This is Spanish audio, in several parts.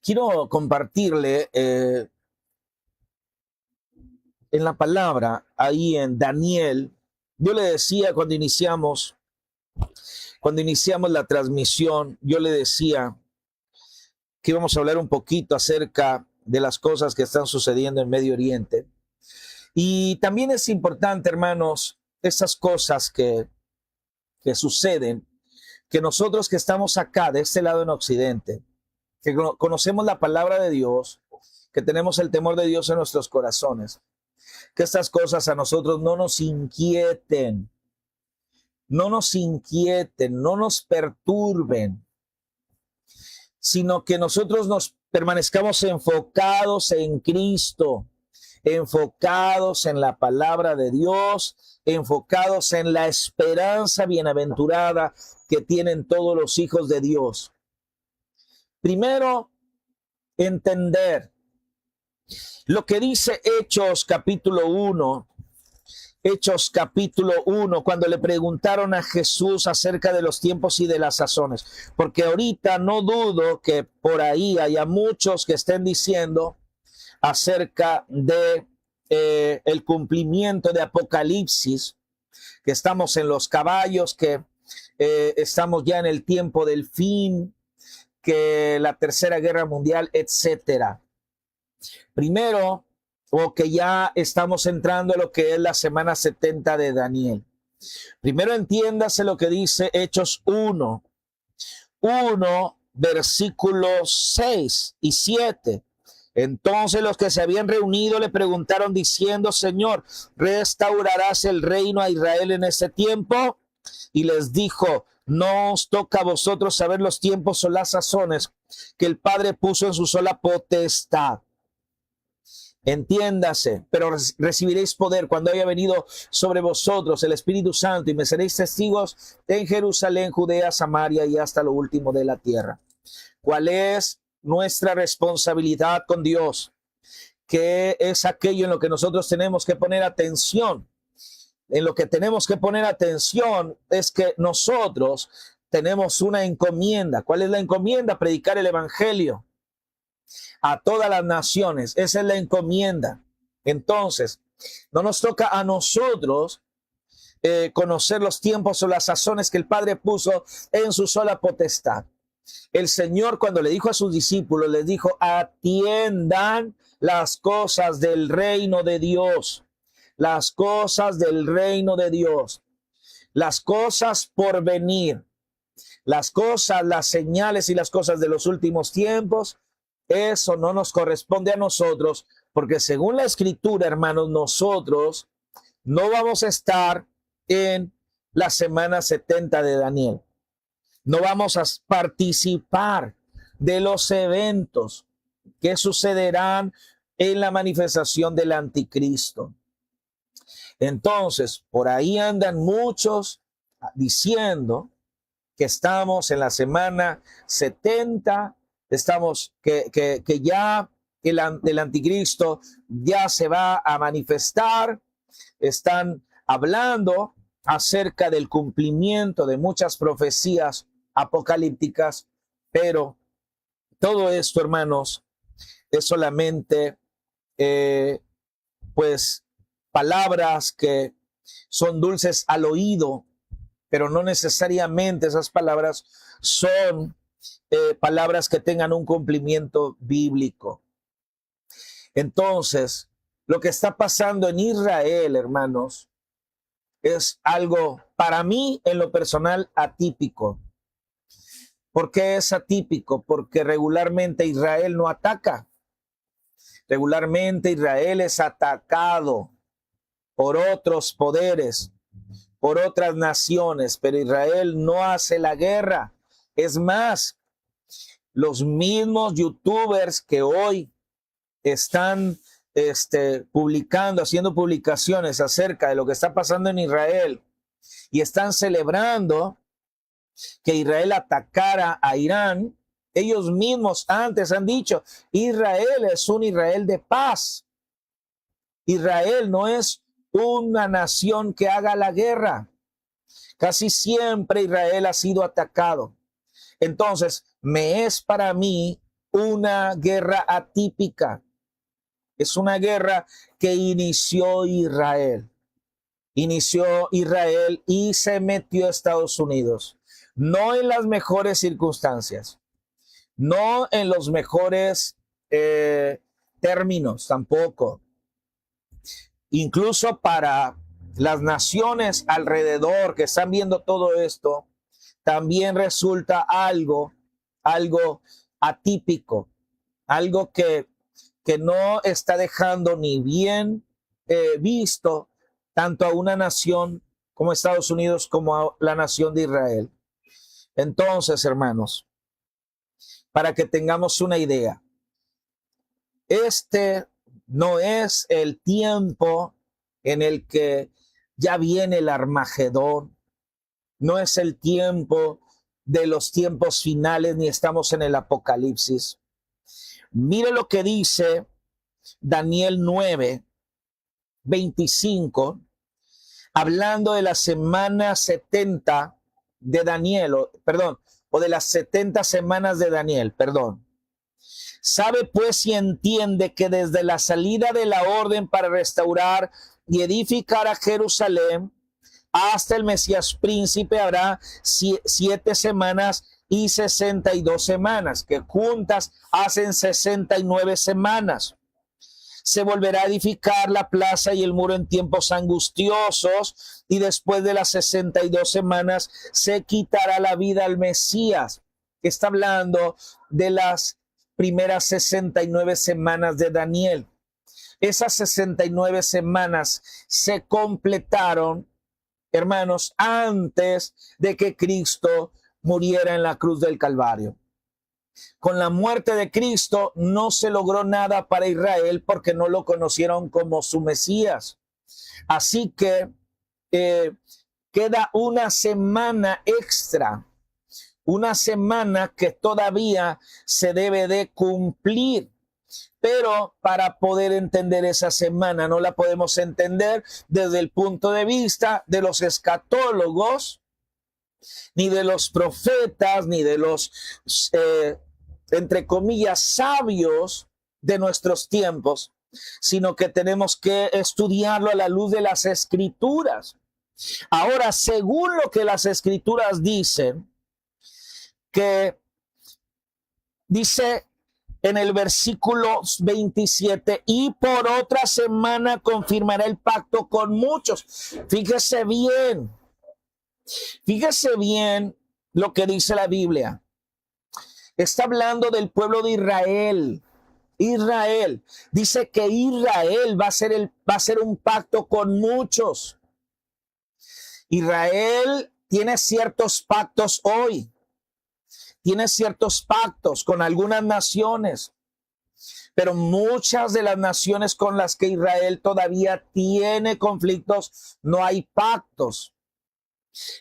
Quiero compartirle en la palabra, ahí en Daniel. Yo le decía cuando iniciamos la transmisión, yo le decía que íbamos a hablar un poquito acerca de las cosas que están sucediendo en Medio Oriente. Y también es importante, hermanos, esas cosas que suceden, que nosotros que estamos acá, de este lado en Occidente, que conocemos la palabra de Dios, que tenemos el temor de Dios en nuestros corazones, que estas cosas a nosotros no nos inquieten, no nos perturben, sino que nosotros nos permanezcamos enfocados en Cristo, enfocados en la palabra de Dios, enfocados en la esperanza bienaventurada que tienen todos los hijos de Dios. Primero, entender lo que dice Hechos capítulo 1. Hechos capítulo 1, cuando le preguntaron a Jesús acerca de los tiempos y de las sazones. Porque ahorita no dudo que por ahí haya muchos que estén diciendo acerca de el cumplimiento de Apocalipsis, que estamos en los caballos, que estamos ya en el tiempo del fin, que la tercera guerra mundial, etcétera. Primero, o que ya estamos entrando a lo que es la semana 70 de Daniel. Primero entiéndase lo que dice Hechos 1, versículos 6 y 7. Entonces los que se habían reunido le preguntaron diciendo: Señor, ¿restaurarás el reino a Israel en ese tiempo? Y les dijo: no os toca a vosotros saber los tiempos o las sazones que el Padre puso en su sola potestad. Entiéndase, pero recibiréis poder cuando haya venido sobre vosotros el Espíritu Santo, y me seréis testigos en Jerusalén, Judea, Samaria y hasta lo último de la tierra. ¿Cuál es nuestra responsabilidad con Dios? ¿Qué es aquello en lo que nosotros tenemos que poner atención? En lo que tenemos que poner atención es que nosotros tenemos una encomienda. ¿Cuál es la encomienda? Predicar el evangelio a todas las naciones. Esa es la encomienda. Entonces, no nos toca a nosotros conocer los tiempos o las sazones que el Padre puso en su sola potestad. El Señor, cuando le dijo a sus discípulos, les dijo: atiendan las cosas del reino de Dios. Las cosas del reino de Dios, las cosas por venir, las cosas, las señales y las cosas de los últimos tiempos. Eso no nos corresponde a nosotros, porque según la Escritura, hermanos, nosotros no vamos a estar en la semana 70 de Daniel. No vamos a participar de los eventos que sucederán en la manifestación del anticristo. Entonces, por ahí andan muchos diciendo que estamos en la semana 70, estamos que ya el anticristo ya se va a manifestar. Están hablando acerca del cumplimiento de muchas profecías apocalípticas, pero todo esto, hermanos, es solamente pues palabras que son dulces al oído, pero no necesariamente esas palabras son palabras que tengan un cumplimiento bíblico. Entonces, lo que está pasando en Israel, hermanos, es algo para mí en lo personal atípico. ¿Por qué es atípico? Porque regularmente Israel no ataca. Regularmente Israel es atacado por otros poderes, por otras naciones, pero Israel no hace la guerra. Es más, los mismos youtubers que hoy están publicando, haciendo publicaciones acerca de lo que está pasando en Israel y están celebrando que Israel atacara a Irán, ellos mismos antes han dicho: Israel es un Israel de paz. Israel no es una nación que haga la guerra. Casi siempre Israel ha sido atacado. Entonces, me es para mí una guerra atípica. Es una guerra que inició Israel. Inició Israel y se metió a Estados Unidos. No en las mejores circunstancias, no en los mejores términos tampoco. Incluso para las naciones alrededor que están viendo todo esto, también resulta algo atípico, algo que no está dejando ni bien visto tanto a una nación como Estados Unidos como a la nación de Israel. Entonces, hermanos, para que tengamos una idea, este no es el tiempo en el que ya viene el Armagedón, no es el tiempo de los tiempos finales, ni estamos en el Apocalipsis. Mire lo que dice Daniel 9:25, hablando de la semana 70 de Daniel, o de las 70 semanas de Daniel, perdón. Sabe pues y entiende que desde la salida de la orden para restaurar y edificar a Jerusalén hasta el Mesías príncipe habrá 7 semanas y 62 semanas, que juntas hacen 69 semanas. Se volverá a edificar la plaza y el muro en tiempos angustiosos, y después de las 62 semanas se quitará la vida al Mesías. Está hablando de las primeras 69 semanas de Daniel. Esas 69 semanas se completaron, hermanos, antes de que Cristo muriera en la cruz del Calvario. Con la muerte de Cristo no se logró nada para Israel porque no lo conocieron como su Mesías. Así que queda una semana extra, una semana que todavía se debe de cumplir. Pero para poder entender esa semana no la podemos entender desde el punto de vista de los escatólogos, ni de los profetas, ni de los, entre comillas, sabios de nuestros tiempos, sino que tenemos que estudiarlo a la luz de las Escrituras. Ahora, según lo que las Escrituras dicen, que dice en el versículo 27, y por otra semana confirmará el pacto con muchos. Fíjese bien lo que dice la Biblia. Está hablando del pueblo de Israel. Israel dice que Israel va a ser un pacto con muchos. Israel tiene ciertos pactos hoy. Tiene ciertos pactos con algunas naciones, pero muchas de las naciones con las que Israel todavía tiene conflictos, no hay pactos.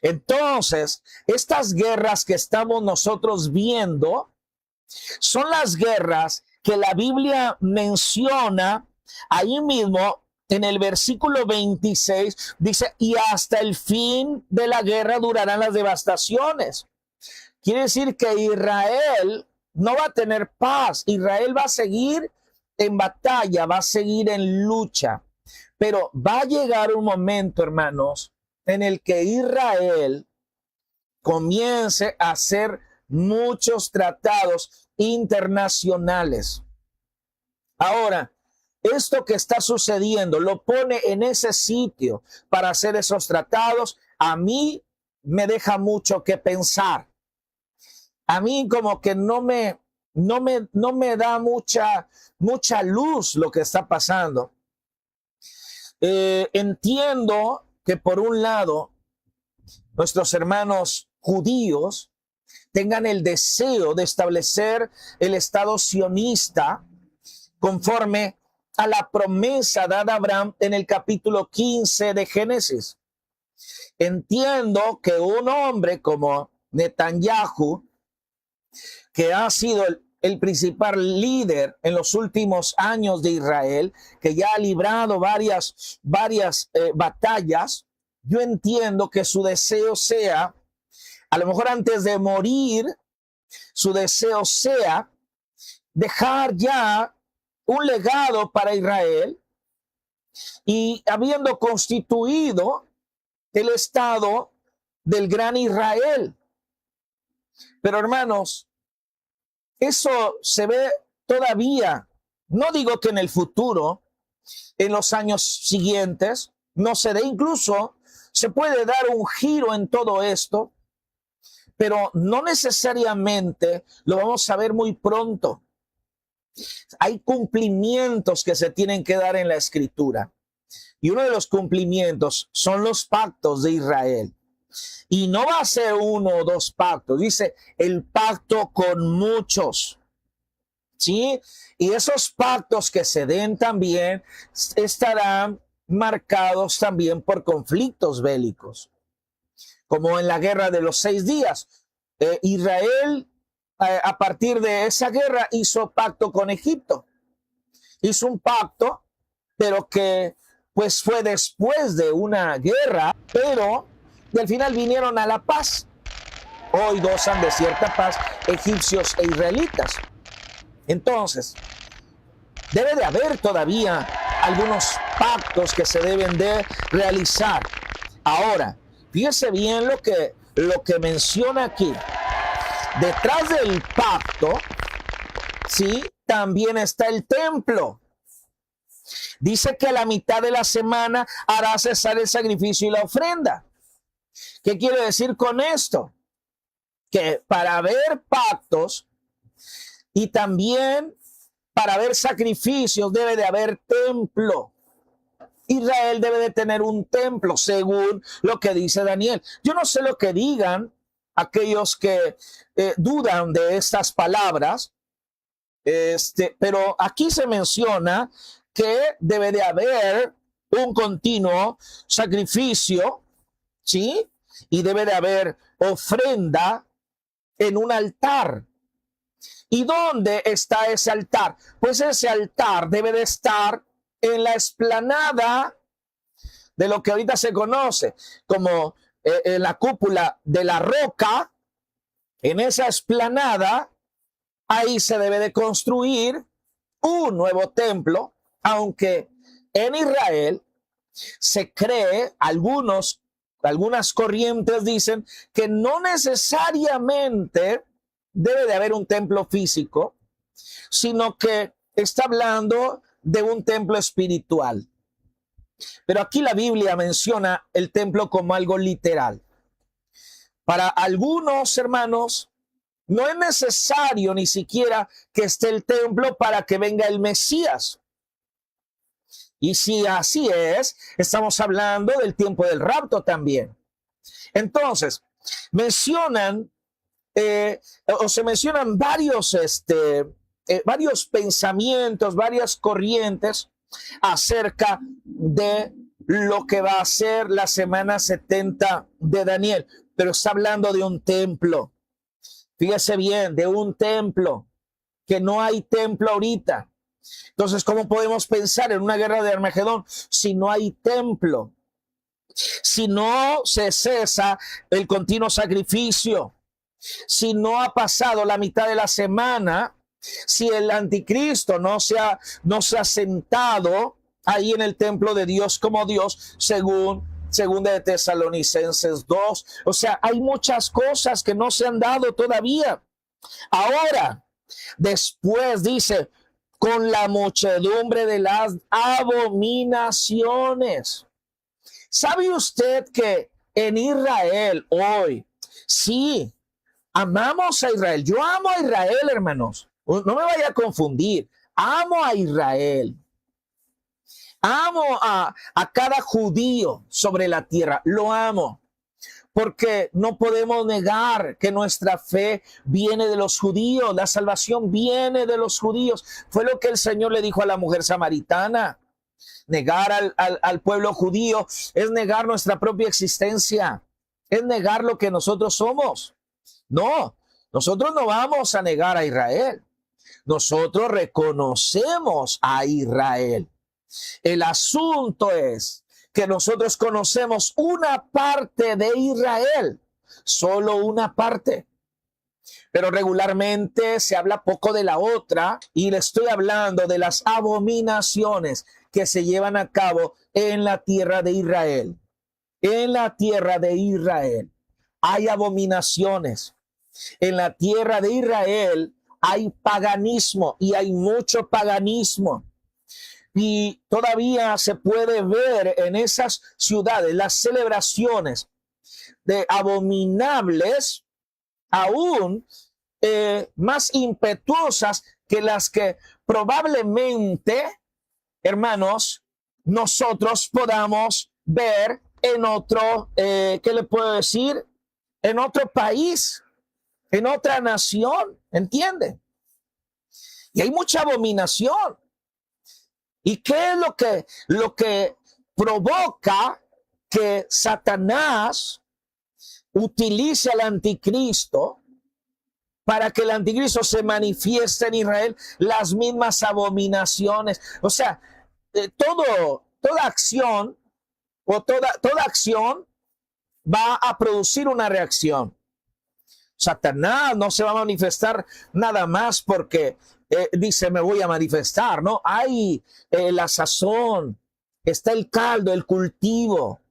Entonces, estas guerras que estamos nosotros viendo son las guerras que la Biblia menciona ahí mismo en el versículo 26. Dice, y hasta el fin de la guerra durarán las devastaciones. Quiere decir que Israel no va a tener paz. Israel va a seguir en batalla, va a seguir en lucha. Pero va a llegar un momento, hermanos, en el que Israel comience a hacer muchos tratados internacionales. Ahora, esto que está sucediendo lo pone en ese sitio para hacer esos tratados. A mí me deja mucho que pensar. A mí como que no me da mucha luz lo que está pasando. Entiendo que por un lado nuestros hermanos judíos tengan el deseo de establecer el Estado sionista conforme a la promesa dada a Abraham en el capítulo 15 de Génesis. Entiendo que un hombre como Netanyahu, que ha sido el principal líder en los últimos años de Israel, que ya ha librado varias batallas, yo entiendo que su deseo sea, a lo mejor antes de morir, su deseo sea dejar ya un legado para Israel y habiendo constituido el estado del gran Israel. Pero hermanos, eso se ve todavía, no digo que en el futuro, en los años siguientes, no se dé, incluso se puede dar un giro en todo esto, pero no necesariamente lo vamos a ver muy pronto. Hay cumplimientos que se tienen que dar en la Escritura. Y uno de los cumplimientos son los pactos de Israel. Y no va a ser uno o dos pactos. Dice el pacto con muchos. ¿Sí? Y esos pactos que se den también estarán marcados también por conflictos bélicos. Como en la guerra de los 6 días. Israel, a partir de esa guerra, hizo pacto con Egipto. Hizo un pacto, pero que pues fue después de una guerra, pero al final vinieron a la paz. Hoy gozan de cierta paz egipcios e israelitas. Entonces, debe de haber todavía algunos pactos que se deben de realizar. Ahora, fíjese bien lo que menciona aquí. Detrás del pacto, sí, también está el templo. Dice que a la mitad de la semana hará cesar el sacrificio y la ofrenda. ¿Qué quiere decir con esto? Que para haber pactos y también para haber sacrificios debe de haber templo. Israel debe de tener un templo, según lo que dice Daniel. Yo no sé lo que digan aquellos que dudan de estas palabras, pero aquí se menciona que debe de haber un continuo sacrificio, ¿sí? Y debe de haber ofrenda en un altar. ¿Y dónde está ese altar? Pues ese altar debe de estar en la explanada de lo que ahorita se conoce como en la cúpula de la roca. En esa explanada, ahí se debe de construir un nuevo templo, aunque en Israel se cree, algunas corrientes dicen que no necesariamente debe de haber un templo físico, sino que está hablando de un templo espiritual. Pero aquí la Biblia menciona el templo como algo literal. Para algunos hermanos, no es necesario ni siquiera que esté el templo para que venga el Mesías. Y si así es, estamos hablando del tiempo del rapto también. Entonces, se mencionan varios pensamientos, varias corrientes acerca de lo que va a ser la semana 70 de Daniel, pero está hablando de un templo. Fíjese bien, de un templo, que no hay templo ahorita. Entonces, ¿cómo podemos pensar en una guerra de Armagedón si no hay templo? Si no se cesa el continuo sacrificio, si no ha pasado la mitad de la semana, si el anticristo no se ha sentado ahí en el templo de Dios como Dios, según de Tesalonicenses 2. O sea, hay muchas cosas que no se han dado todavía. Ahora, después dice, con la muchedumbre de las abominaciones. ¿Sabe usted que en Israel hoy, sí, amamos a Israel? Yo amo a Israel, hermanos. No me vaya a confundir. Amo a Israel. Amo a cada judío sobre la tierra. Lo amo. Porque no podemos negar que nuestra fe viene de los judíos. La salvación viene de los judíos. Fue lo que el Señor le dijo a la mujer samaritana. Negar al pueblo judío es negar nuestra propia existencia. Es negar lo que nosotros somos. No, nosotros no vamos a negar a Israel. Nosotros reconocemos a Israel. El asunto es que nosotros conocemos una parte de Israel, solo una parte. pero regularmente se habla poco de la otra y le estoy hablando de las abominaciones que se llevan a cabo en la tierra de Israel. En la tierra de Israel hay abominaciones. En la tierra de Israel hay paganismo y hay mucho paganismo. Y todavía se puede ver en esas ciudades las celebraciones de abominables aún más impetuosas que las que probablemente, hermanos, nosotros podamos ver en otro, ¿qué le puedo decir? En otro país, en otra nación, ¿entiende? Y hay mucha abominación. ¿Y qué es lo que provoca que Satanás utilice al anticristo para que el anticristo se manifieste en Israel? Las mismas abominaciones. O sea, toda acción o toda acción va a producir una reacción. Satanás no se va a manifestar nada más porque dice me voy a manifestar, ¿no? Hay la sazón, está el caldo, el cultivo.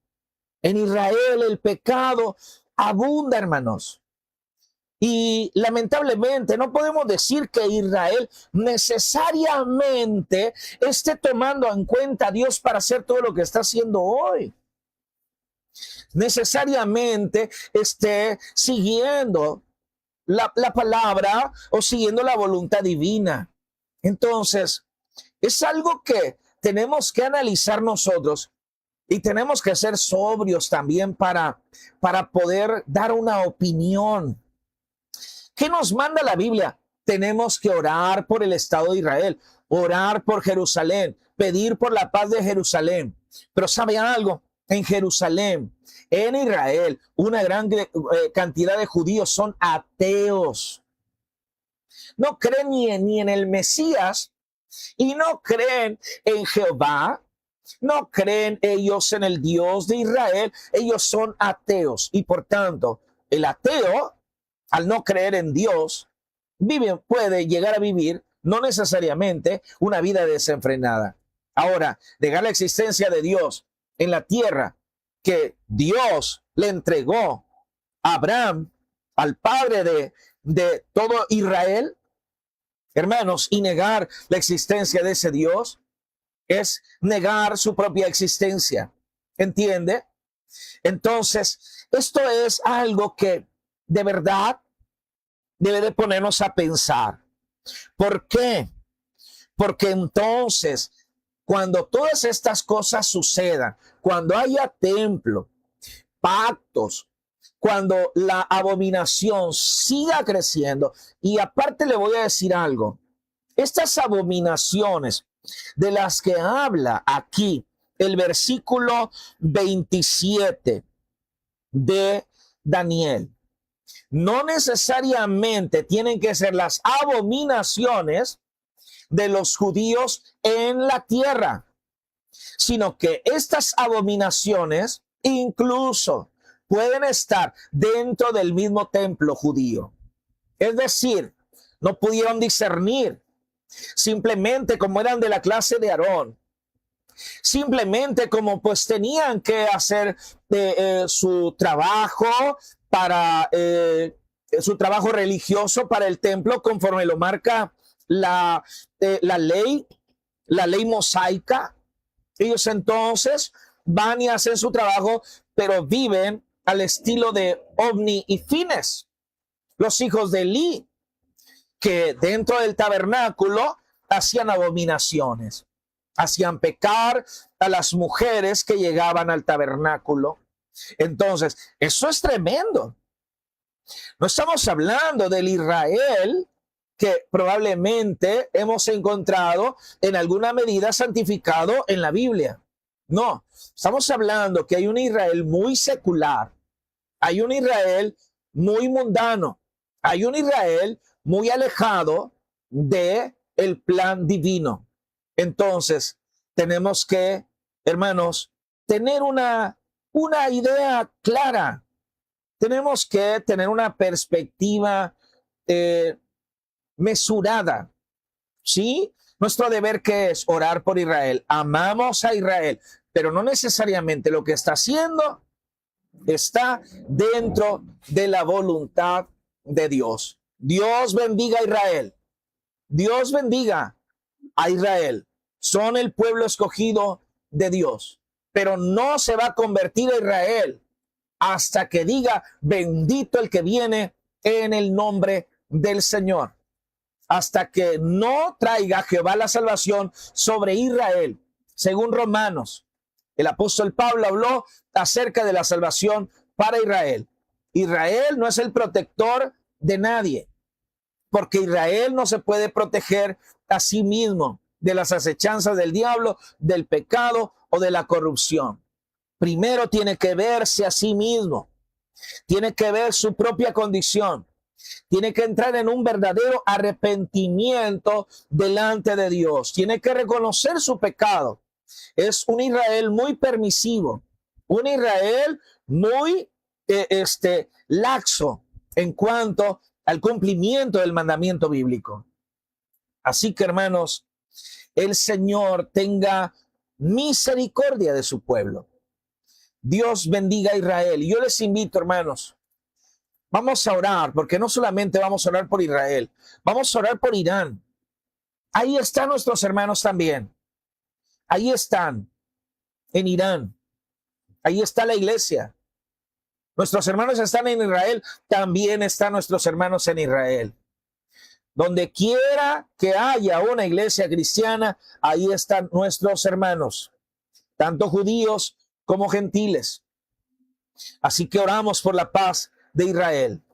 En Israel el pecado abunda, hermanos. Y lamentablemente no podemos decir que Israel necesariamente esté tomando en cuenta a Dios para hacer todo lo que está haciendo hoy. Necesariamente esté siguiendo la palabra o siguiendo la voluntad divina. Entonces, es algo que tenemos que analizar nosotros y tenemos que ser sobrios también para poder dar una opinión. ¿Qué nos manda la Biblia? Tenemos que orar por el Estado de Israel, orar por Jerusalén, pedir por la paz de Jerusalén. Pero ¿saben algo? En Jerusalén, en Israel, una gran cantidad de judíos son ateos. No creen ni en el Mesías y no creen en Jehová. No creen ellos en el Dios de Israel. Ellos son ateos y por tanto el ateo, al no creer en Dios, puede llegar a vivir no necesariamente una vida desenfrenada. Ahora, negar la existencia de Dios en la tierra que Dios le entregó a Abraham, al padre de todo Israel, hermanos, y negar la existencia de ese Dios es negar su propia existencia. ¿Entiende? Entonces, esto es algo que de verdad debe de ponernos a pensar. ¿Por qué? Porque entonces, cuando todas estas cosas sucedan, cuando haya templo, pactos, cuando la abominación siga creciendo, y aparte le voy a decir algo, estas abominaciones de las que habla aquí el versículo 27 de Daniel, no necesariamente tienen que ser las abominaciones de los judíos en la tierra, sino que estas abominaciones incluso pueden estar dentro del mismo templo judío. Es decir, no pudieron discernir, simplemente como eran de la clase de Aarón, simplemente como pues tenían que hacer su trabajo para su trabajo religioso para el templo conforme lo marca la ley mosaica. Ellos entonces van y hacen su trabajo, pero viven al estilo de Ovni y Fines, los hijos de Elí, que dentro del tabernáculo hacían abominaciones, hacían pecar a las mujeres que llegaban al tabernáculo. Entonces, eso es tremendo. No estamos hablando del Israel que probablemente hemos encontrado en alguna medida santificado en la Biblia. No, estamos hablando que hay un Israel muy secular, hay un Israel muy mundano, hay un Israel muy alejado de el plan divino. Entonces, tenemos que, hermanos, tener una idea clara. Tenemos que tener una perspectiva mesurada. ¿Sí? Nuestro deber, ¿qué es? Orar por Israel. Amamos a Israel, pero no necesariamente lo que está haciendo está dentro de la voluntad de Dios. Dios bendiga a Israel. Dios bendiga a Israel. Son el pueblo escogido de Dios, pero no se va a convertir a Israel hasta que diga bendito el que viene en el nombre del Señor. Hasta que no traiga Jehová la salvación sobre Israel. Según Romanos, el apóstol Pablo habló acerca de la salvación para Israel. Israel no es el protector de nadie, porque Israel no se puede proteger a sí mismo de las acechanzas del diablo, del pecado o de la corrupción. Primero tiene que verse a sí mismo, tiene que ver su propia condición. Tiene que entrar en un verdadero arrepentimiento delante de Dios. Tiene que reconocer su pecado. Es un Israel muy permisivo, un Israel muy laxo en cuanto al cumplimiento del mandamiento bíblico. Así que, hermanos, el Señor tenga misericordia de su pueblo. Dios bendiga a Israel. Y yo les invito, hermanos, vamos a orar, porque no solamente vamos a orar por Israel, vamos a orar por Irán. Ahí están nuestros hermanos también. Ahí están, en Irán. Ahí está la iglesia. Nuestros hermanos están en Israel, también están nuestros hermanos en Israel. Donde quiera que haya una iglesia cristiana, ahí están nuestros hermanos, tanto judíos como gentiles. Así que oramos por la paz de Israel.